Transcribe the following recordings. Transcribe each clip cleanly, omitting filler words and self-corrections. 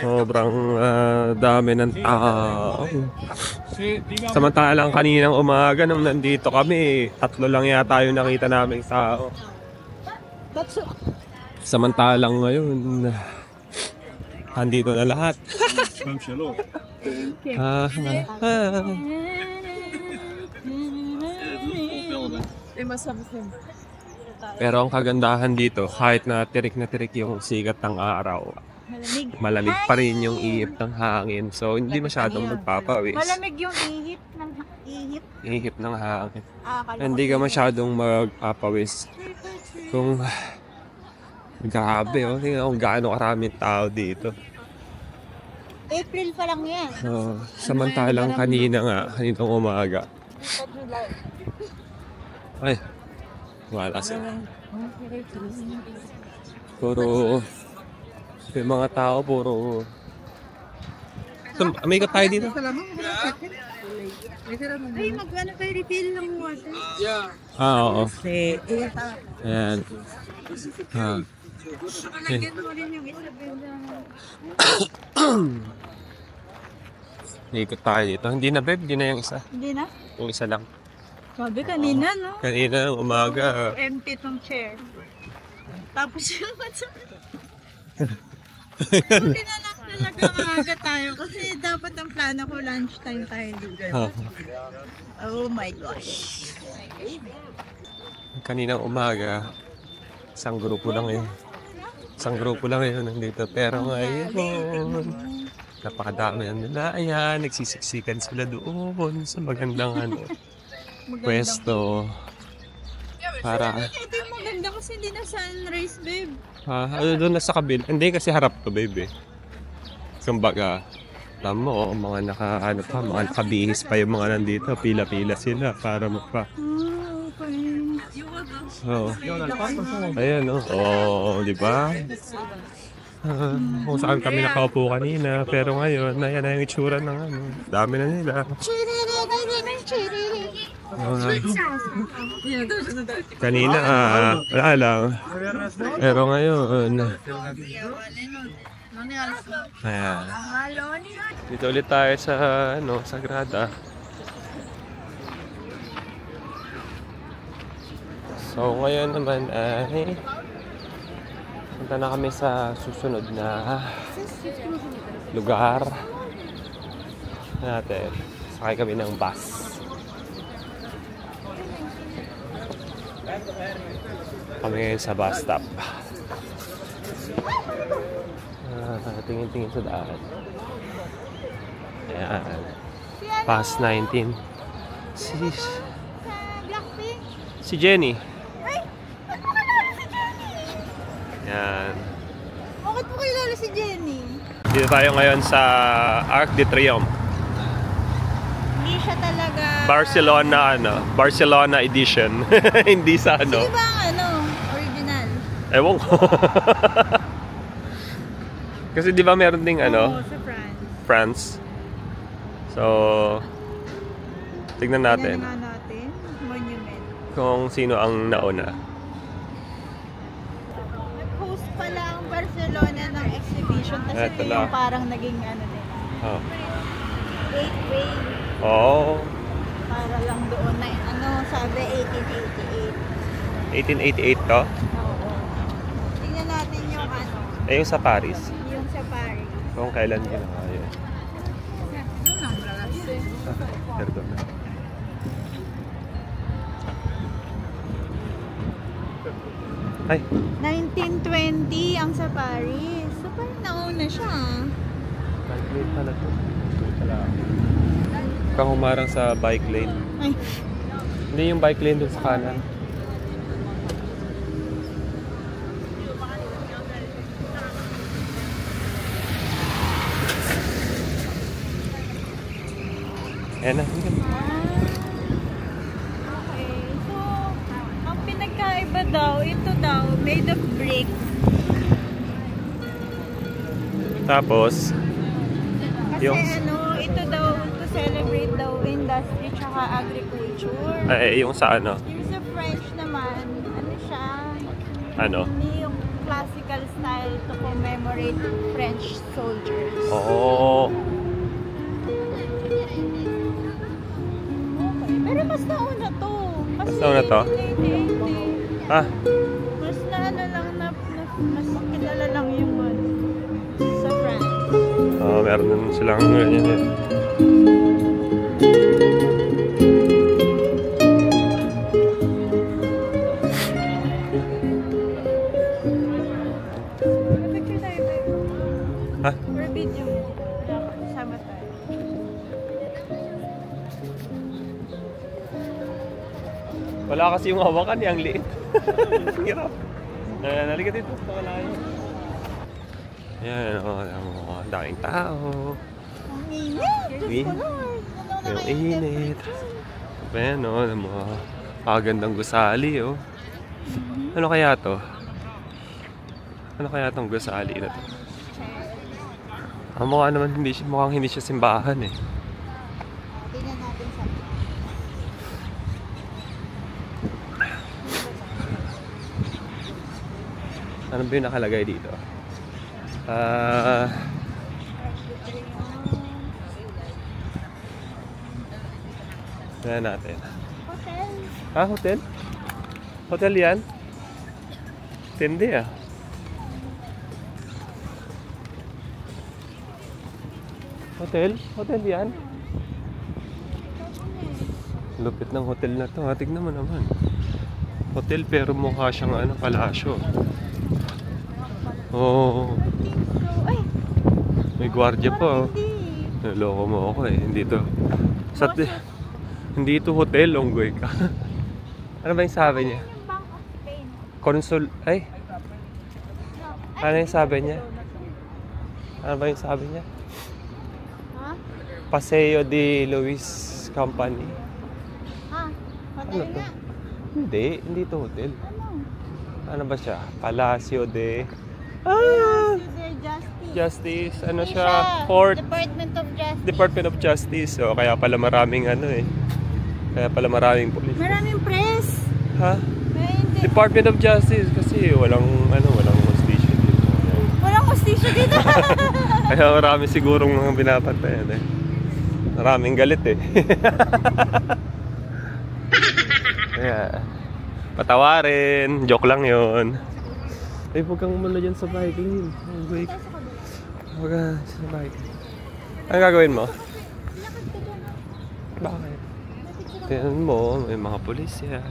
Sobrang dami ng tao. Samantalang kaninang umaga nung nandito kami, 3 lang yata yung nakita naming tao. Samantalang ngayon, andito na lahat. Pero ang kagandahan dito, kahit na tirik yung sikat ng araw, malamig pa rin yung ihip ng hangin. So, hindi masyadong magpapawis. Malamig yung Ihip ng hangin. Hindi ka masyadong magpapawis. Kung grabe, tingnan kung gaano karaming tao dito. April pa lang yan. Samantalang kaninang umaga. Ay, wala sila. Puro yung mga tao, puro... So, may ka tayo dito? Ay, mag-ano kayo, refill ng water. Oo. Ayan. Okay. Ikot tayo dito. Hindi na, babe. Hindi na yung isa. Hindi na? Yung isa lang. Sabi kanina, no? Kanina, umaga. Empty tong chair. Tapos yung Buti na lang talaga maaga tayo kasi dapat ang plano ko lunchtime tayo dito. Oh my gosh. Kaninang umaga, isang grupo lang yun. Nandito. Pero ngayon, napakadami na nila. Ayan, nagsisiksikan sila doon sa magandang pwesto. Para... Ito yung maganda kasi hindi na sunrise, babe. Doon na sa kabil. Hindi kasi harap to, babe. Kumbaga, alam mo, mga mga nakabihis pa yung mga nandito. Pila-pila sila para magpa... Ayan, di ba? Kung saan kami nakaupo kanina. Pero ngayon, ayan na yung itsura ng dami na nila. Kanina, wala lang. Pero ngayon, ayan. Dito ulit tayo sa, Sagrada. So, ngayon naman ay punta na kami sa susunod na lugar natin. Sakay kami ng bus. Kami ngayon sa bus stop. Tingin-tingin sa daan. Ayan. Past 19. Si Jenny. Yan. Bakit po kilala si Jenny? Dito tayo ngayon sa Arc de Triomphe. Hindi siya talaga... Barcelona edition. Hindi sa Sige ba ang original? Ewan ko. Kasi di ba meron ding sa France. So, tignan natin. Tignan natin. Monument. Kung sino ang nauna. Nag-host pala ang Barcelona ng exhibition kasi yung parang naging din. Gateway. Para lang doon na sabi 1888 to? Oo. Tingnan natin yung yung sa Paris. Yung sa Paris. Kung kailan yun. Ayun. Perdón. Ay. 1920 ang sa Paris. So parang nauna siya. Bike lane pala to. Kang humarang sa bike lane. Ay. Hindi yung bike lane dun sa kanan. Ayan na. Okay. So, ang pinagkaiba daw, ito daw, made of brick. Tapos, Kasi ito daw, to celebrate daw industry tsaka agriculture. yung sa Yung sa French naman, siya? Ano? Hindi yung classical historical style to commemorate French soldiers. Oo. Okay. Pero mas nauna to. Kasi Mas nauna to? 1980. Ah, Mas na ano lang mas kilala lang yung ano, sa France. meron din silang ganyan eh. Picture tayo tayo. Ha? Or video mo. Sama tayo. Wala kasi yung hawakan eh, ang liit. Hirap. Nalika dito, wala yun. Ayan, ang daming tao. Ang init! Diyos ko Lord! Yung init. Ayan o, ng mga kagandang gusali oh. Ano kaya to? Ano kaya tong gusali na to? Ang mukha naman mukhang hindi siya simbahan eh. Tingnan natin sa Ano ba yung nakalagay dito? Tignan natin. hotel. Ah, hotel? Hotel yan? Tindi ah. Hotel? Hotel yan? Lupit ng hotel na to. Tignan mo naman. Hotel pero mukha siyang ano, palasyo. Oo. Ay! May gwardiya pa oh. Hindi. Naloko mo ako eh. Hindi to. Hindi to hotel, onggoy ka. Ano ba yung sabi niya? Bank of Spain. Consul... Ay! Ano yung sabi niya? Ano ba yung sabi niya? Ha? Paseo de Luis Company. Ha? Ano Hotel to? nga. Hindi to hotel. Ano? Ano ba siya? Palacio de... Civil Justice. Justice. Ano Hindi siya? Court. Department of Justice. Department of Justice. So, kaya pala maraming ano eh. Kaya pala maraming police. Maraming press. Ha? May hindi. Department of Justice kasi walang hostation dito. Walang hostisya dito. Kaya marami sigurong mga binabantayan eh. Maraming galit eh. Kaya patawarin, joke lang 'yon. Ay, huwag kang umano dyan sa bike lane. Huwag ka sa bike. Ano gagawin mo? Bakit? Tingnan mo, may mga pulisya.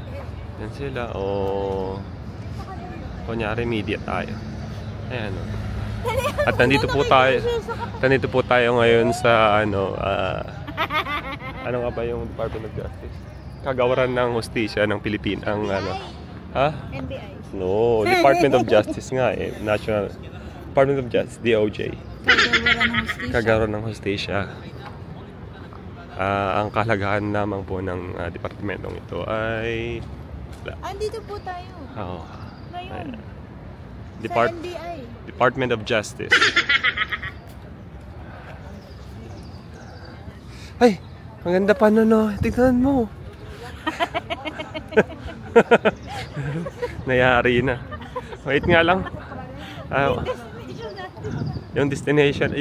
Yan sila, o... Kunyari, media tayo. Ayan, o. At nandito po tayo ngayon sa, ano nga ba yung Department of Justice? Kagawaran ng hustisya ng Pilipinas, ang ha? NBI. No, Department of Justice nga eh. National Department of Justice, DOJ. Kagawaran ng hustisya. Ang kalagahan naman po ng departamentong ito ay... Andito po tayo. Oo. Ngayon. Sa NBI. Department of Justice. Ay! Ang ganda pa nun, no? Tignan mo. Nayari na. Wait nga lang. Yung destination,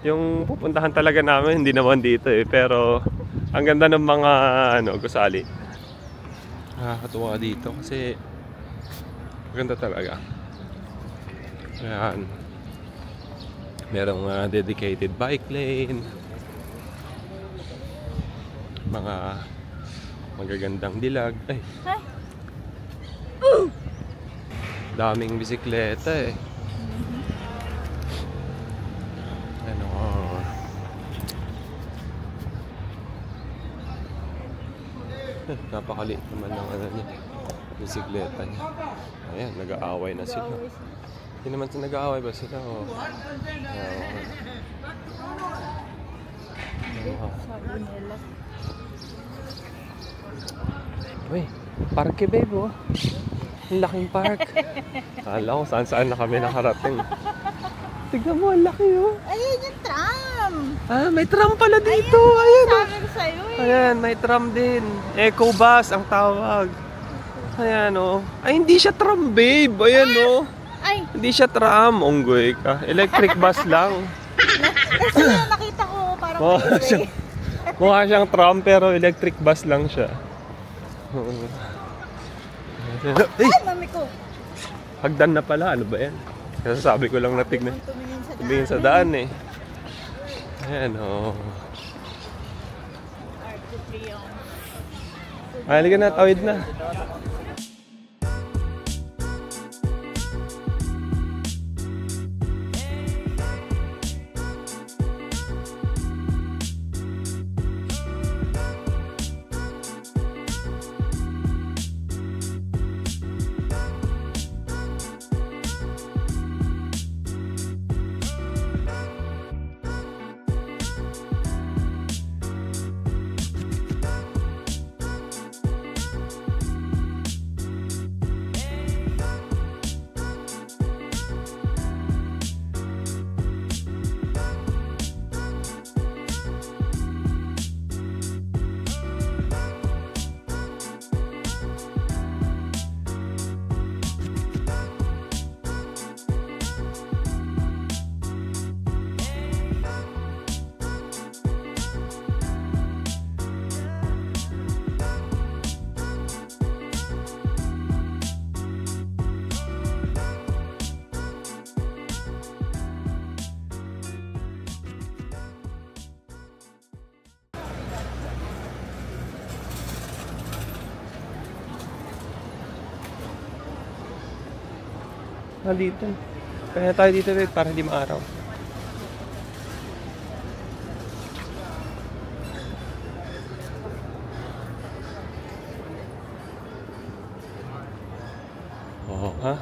yung pupuntahan talaga namin, hindi naman dito eh. Pero, ang ganda ng mga, gusali. Nakakatuwa dito kasi, maganda talaga. Ayan. Merong dedicated bike lane. Mga magagandang dilag. Ay. Ay. Daming bisikleta eh. Napakaliit naman ng niya. Bisikleta niya. Ayan, nag-aaway na sila. Hindi naman nag-aaway ba sila? Oh. Sabi nila. Uy, parke babe oh. Ang laking park. Kala ko saan na kami nakarating. Tignan mo, ang laki oh. Ayun yung tram. May tram pala dito. Ayan oh. Sabi ko sa'yo eh. Ayan, may tram din. Eco bus ang tawag. Ayan oh. Ay, hindi siya tram babe. Ayan oh. Ay! Hindi siya tram, unggoy ka. Electric bus lang. Kasi nakita ko parang Mukha siyang tram pero electric bus lang siya. Ay, mami ko! Hagdan na pala, ano ba yan? Kasi sabi ko lang natignan. Tumingin sa daan eh. Ayan o. Halika na, tawid na. Dito. Kaya tayo dito rin para hindi maaraw. Oo, ha?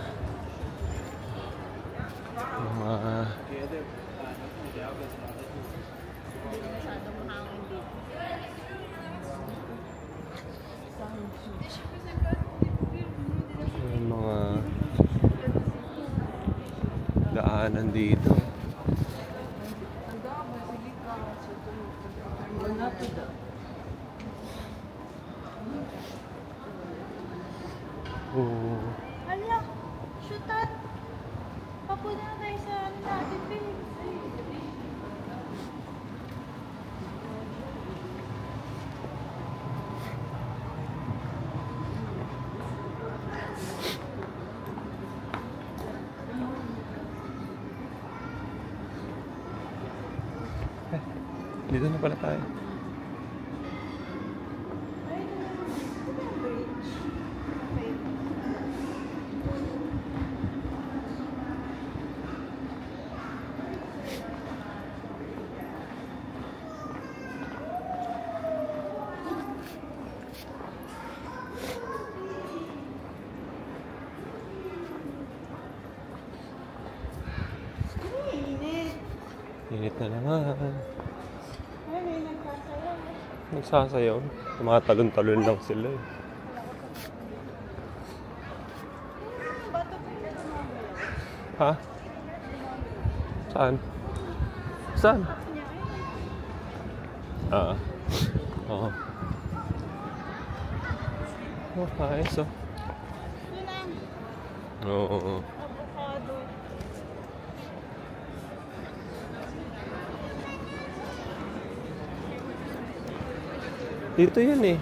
Mga daanan dito. Oh. Hala, shoot out. Papunta na tayo sa ano natin, Philips. Dito na pala tayo. Init na naman. Nagsasayaw. Mga talon-talon lang sila eh. Ha? Saan? Saan? Oo. Oh, ayos oh. Oo. Dito yun eh.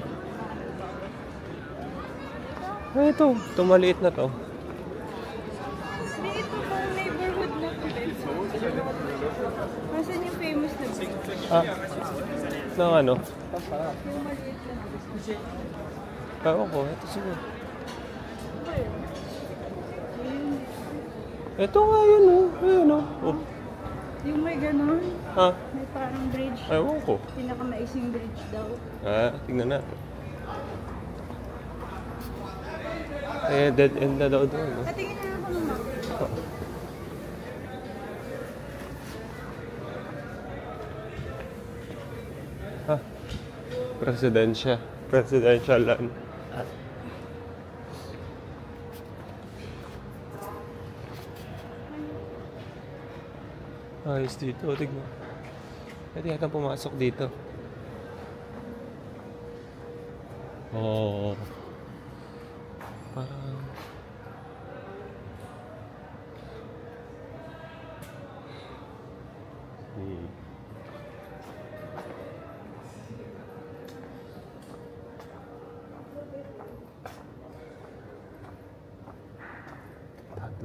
Ay, ito. Maliit na to. Ito ba neighborhood na to? Masan yung famous na ba? Nang ano? Yung maliit lang. Ewan ko. Ito siguro. Ito nga yun oh. Ayun oh. Yung may ganon. Ha? May parang bridge. Ewan ko. Pinakamaising bridge daw. Tingnan natin. Eh, dead end na daw doon. No? Patingin na ako ng map. Presidential land. Ayos dito, tignan. Pwede yata pumasok dito. Oh. Parang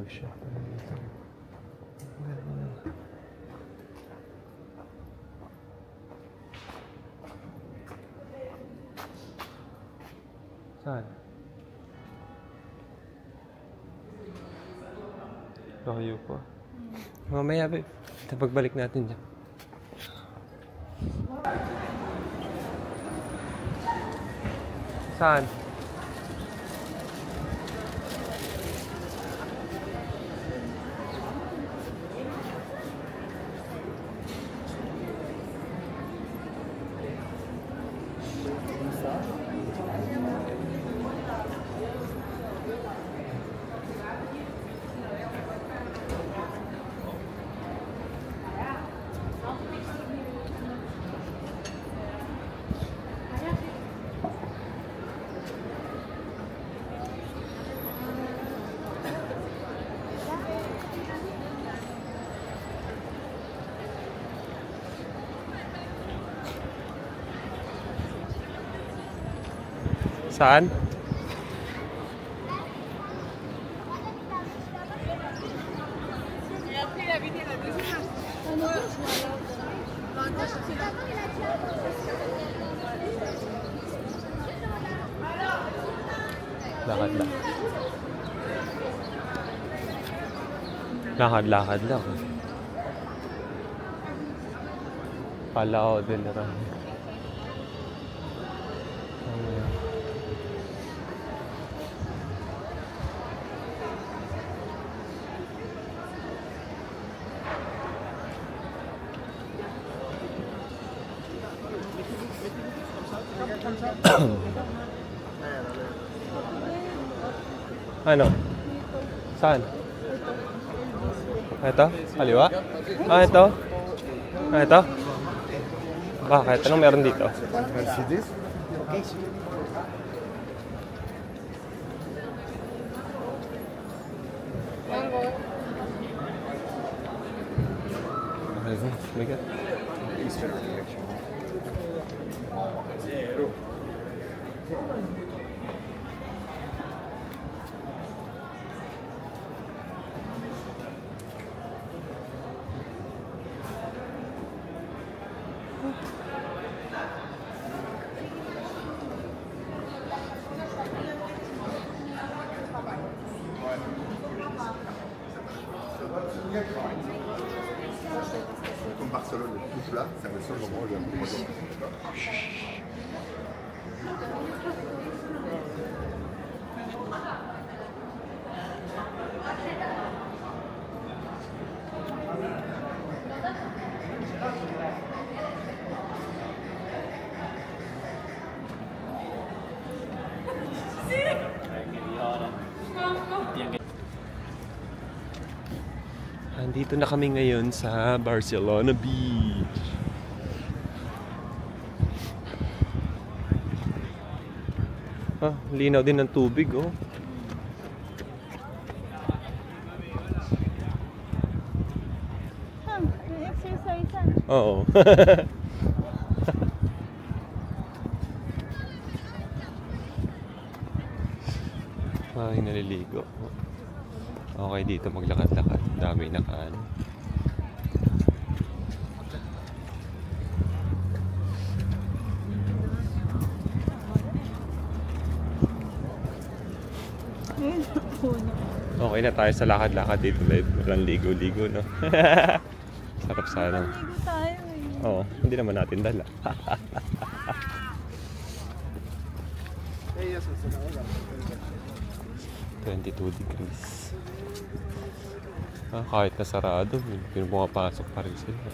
dito siya. Saan? Layo po. Mamaya, babe. Pagbalik natin dyan. Saan? Saan? Lakad lang. Kala ko din na rin. Ano? Saan? Ito? Kaliwa? Ito? Ito? Bakit? Anong meron dito? Mercedes? Okay. Okay, bigat. Comme Barcelone, le tout plat, c'est le seul moment où il y a un peu de moisson. Andito na kami ngayon sa Barcelona Beach. Linaw din ng tubig, oh. May exercise. Oo. Ay, naliligo. Okay dito maglakad-lakad. Dami nakaan. Okay na tayo sa lakad-lakad dito. Walang ligo-ligo, no? Sarap sana. Ligo tayo eh. Oo, hindi naman natin dala. 22 degrees. Kahit na sarado, pumapasok pa rin sila.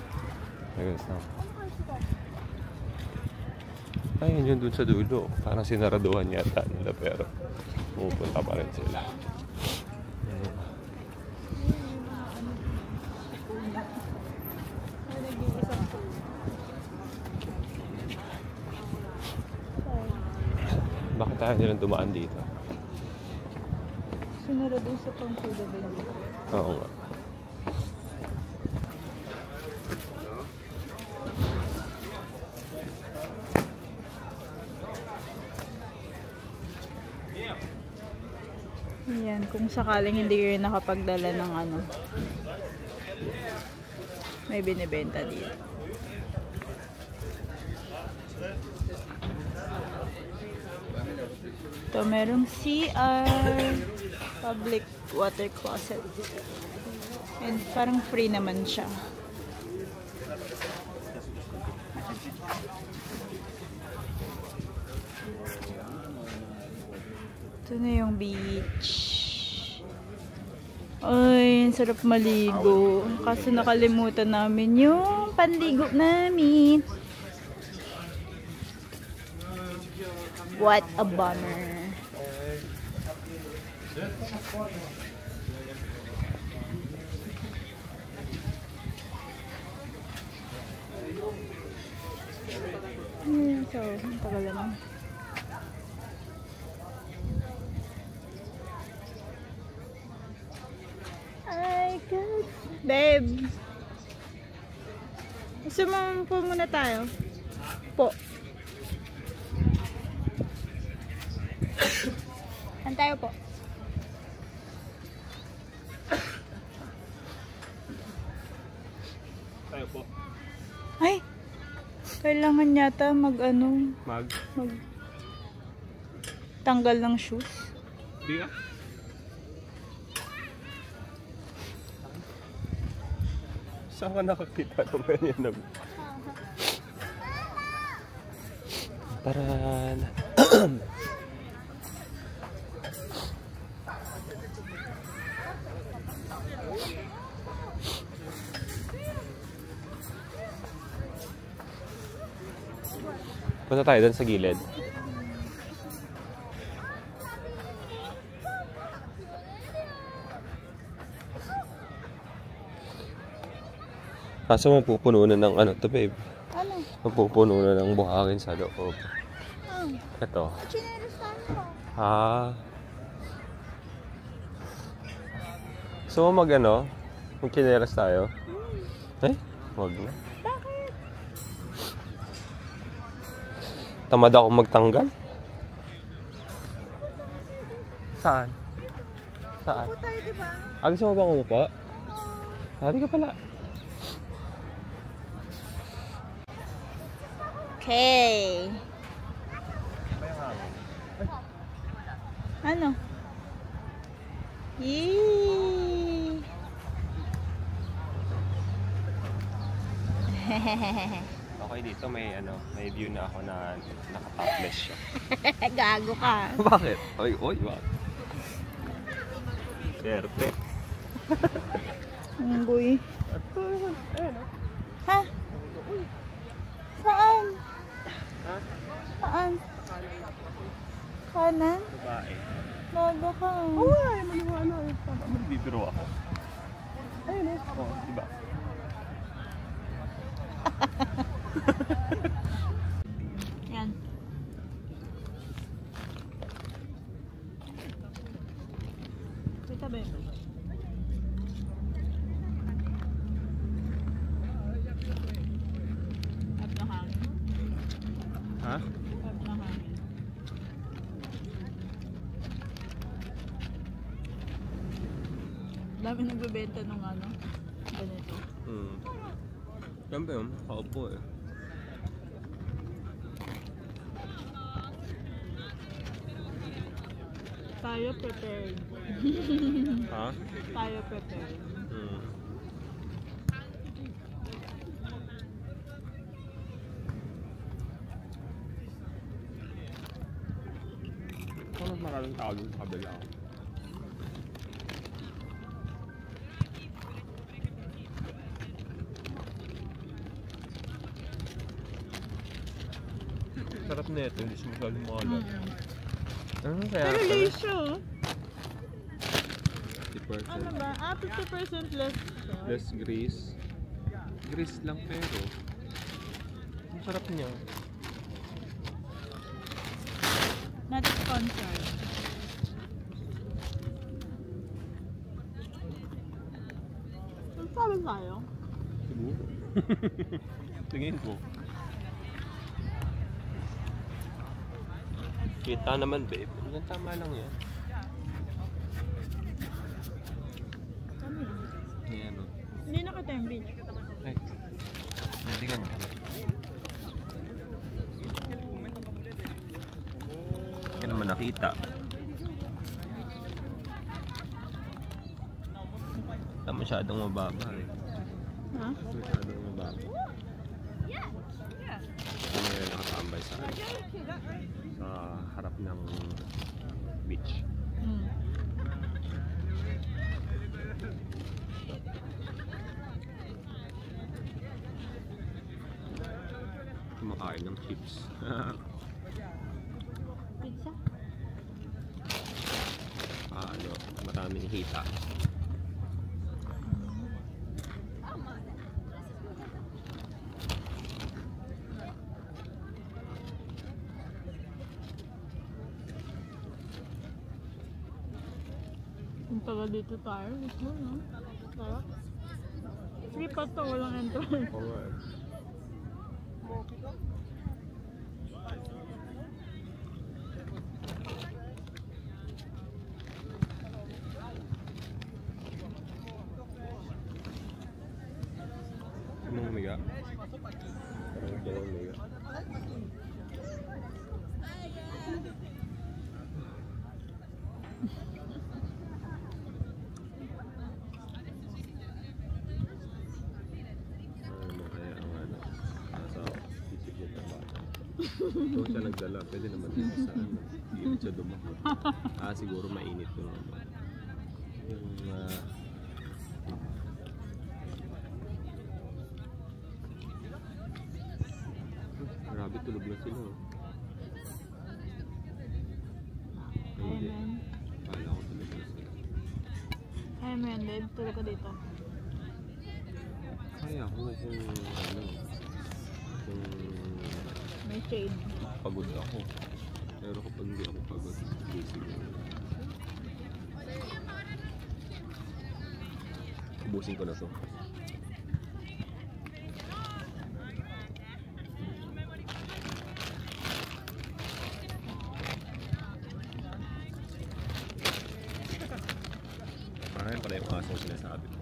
Ayun yun dun sa dulo. Parang sinaraduhan yata nila pero pupunta pa rin sila. Bakit tayo nilang dumaan dito? Sinara doon sa Pangkuda Bay. Oo nga. Yeah. Ayan, kung sakaling hindi kayo nakapagdala ng ano. May binibenta dito. Ito, merong CR, public water closet. And parang free naman siya. Ito na yung beach. Ay, sarap maligo. Kaso nakalimutan namin yung panligo namin. What a bummer. So, ang tagal naman. Ay, God. Babe. Gusto mo po muna tayo? Po. Saan tayo po? Tayo po. Ay! Kailangan yata mag tanggal ng shoes. Di ka? Saan ka nakakita ng ganyan na? Taran! Punta tayo doon sa gilid. Kaso mapupuno na ng ano to, babe? Ano? Mapupuno na ng buhangin sa loob. Oh. Ito. Chineros tayo. Ah. So mag ano? Magkineras tayo? Eh? Wag na. Bakit? Tamad ako magtanggal. Saan? Saan? Po tayo, diba? Gusto mo bang umupo? Hindi ka pala. Okay. Ano? Yee! Okay, dito may ano, may view na ako na naka-topless siya. Gago ka. Bakit? Oy, bakit? Serte. Unggoy. Ha? Saan? Ha? Saan? Kanan? Babae. Gago ka. Ay, maniwala. Magbibiro ako. Ayun eh. Oo, diba? Yan. Kita ba yun? At na hangin. Ha? At na hangin. Dami nagbebenta nung ano. Ganito. Siyempre yun, kaupo eh. Tayo prepared. Ha? Tayo prepared. Mas maraming tao dun sa kabila. Sarap na ito, hindi siya masyadong mahalan. Ano kaya? Pero ratio. 50%. Ano ba? 50% less. Less grease. Grease lang pero. Ang sarap niya. Not sponsored. Magsabi tayo? Siguro. Tingin ko. Kita naman, babe. Hanggang tama lang yan. Ito yung beach. Ay. Hindi ka na. Hindi ka naman nakita. Hindi masyadong mababa eh. Ha? Masyadong mababa. Hindi na yung nakatambay sa harap ng beach. Kumakain ng chips. Pizza? Ano, maraming hita. Kung taga dito tayo, gusto no? Sarap. Free pa to, walang entrance. Oo nga. Anong miga? Parang dalawang miga. Doon siya nagdala, pwede naman dito sa ano, hindi siya dumako. Siguro mainit yung ano. Grabe, tulog na sila. Hindi. Kala ko tulog na sila. Kaya mo yan, babe. Tulog ka dito. Kaya ako kung ano, kung May shade. pagod ako. Pero kapag hindi ako pagod, gising ako. Ubusin ko na to. Parang yan pala yung aso na sinasabi ko.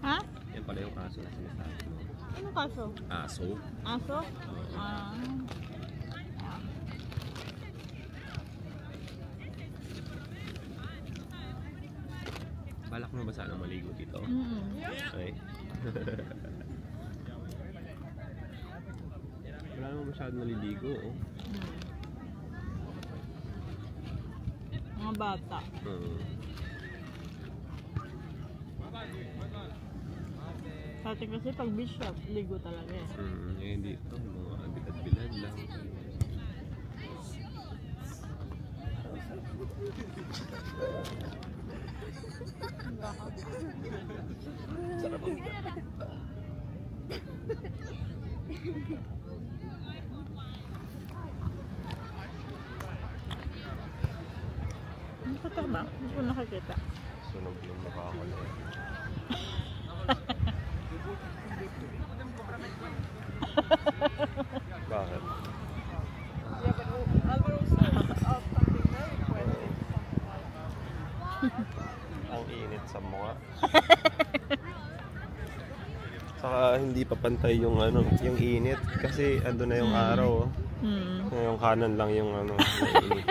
Ha? Yan pala yung aso na sinasabi ko. Ano kaso? Aso? Aso? Balak mo ba sana maligo dito? Okay. Wala naman masyadong naliligo, oh. Mga bata. Sa atin kasi pag beach shop, ligo talaga eh. Ngayon dito, mga bilad-bilad lang. Sarap ang Ano ka ito ba? Hindi ko nakakita. sunog yung mukha ko na. Bakit? Ang init sa mukha. Saka hindi pa pantay yung ano, yung init kasi ando na yung araw. Yung kanan lang yung ano, init.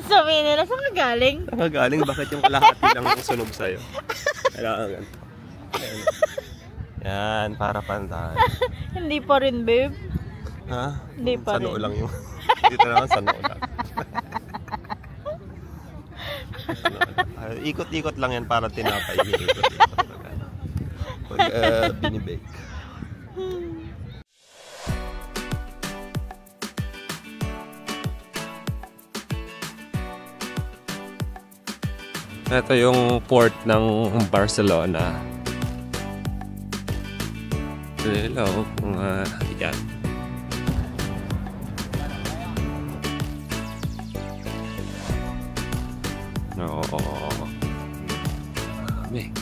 Sabihin nila, saan ka galing? Saan ka galing? Bakit yung kalahati lang yung sunog sa'yo? Kailangan. Yan, para pantay. Hindi pa rin, babe. Ha? Hindi pa rin. Sa noo lang yung... Dito naman sa noo lang. Ikot-ikot lang yan para tinapay. Ikot-ikot. Pag binibake. Ito yung port ng Barcelona. Hello, yan. Oo. May.